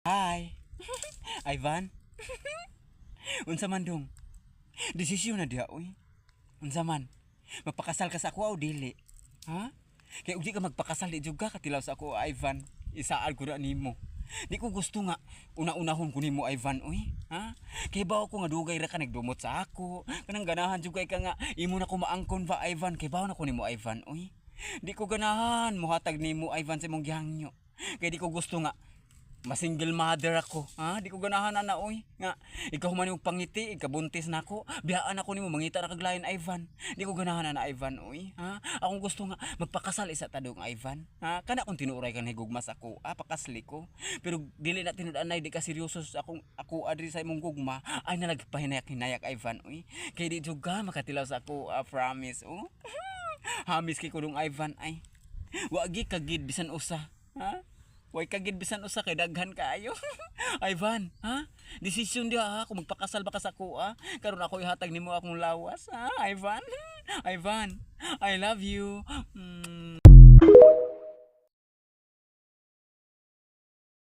Hi. Ivan. Unsa man dong? Desisyon na diha oy. Unsa man? Magpakasal ka sa ako o dili? Ha? Kay ug di ka magpakasal di jud ka katilaw sa ako, Ivan. Isaad ko na nimo. Di ko gusto nga una-unahon ko nimo, Ivan oy. Ha? Kay bawo ko nga dugay ra ka nagdumot sa ako. Kanang ganahan jud kay ka nga imo na ko maangkon ba, Ivan? Kay bawo na ko nimo, Ivan oy. Di ko ganahan mohatag nimo, Ivan, sa imong gihangyo. Kay di ko gusto nga ma-single mother ako, ha? Di ko ganahan na oy. Nga, ikaw man yung pangiti, ikabuntis na ako. Biyaan ako nimo mangita na kaglayan, Ivan. Di ko ganahan na Ivan, oy, ha? Akong gusto nga magpakasal isa tadong, Ivan. Ha? Kana kung tinuray ka na higugma sa ako, pakasli ko. Pero dili na tinud-anay di ka seryoso sa ako adri sa imong gugma. Ay nalagpahinayak-hinayak, Ivan, oy. Kay di jud ka makatilaw sa ako, promise, oh. Hamis kay kulong Ivan ay. Wagi kagid bisan usa, ha? Way kagid bisan usa kay daghan kaayo. Ivan, ha? Desisyon di ha kung magpakasal ba ka sa kuha. Karon ako ihatag nimo akong lawas, ha? Ivan. Ivan, I love you.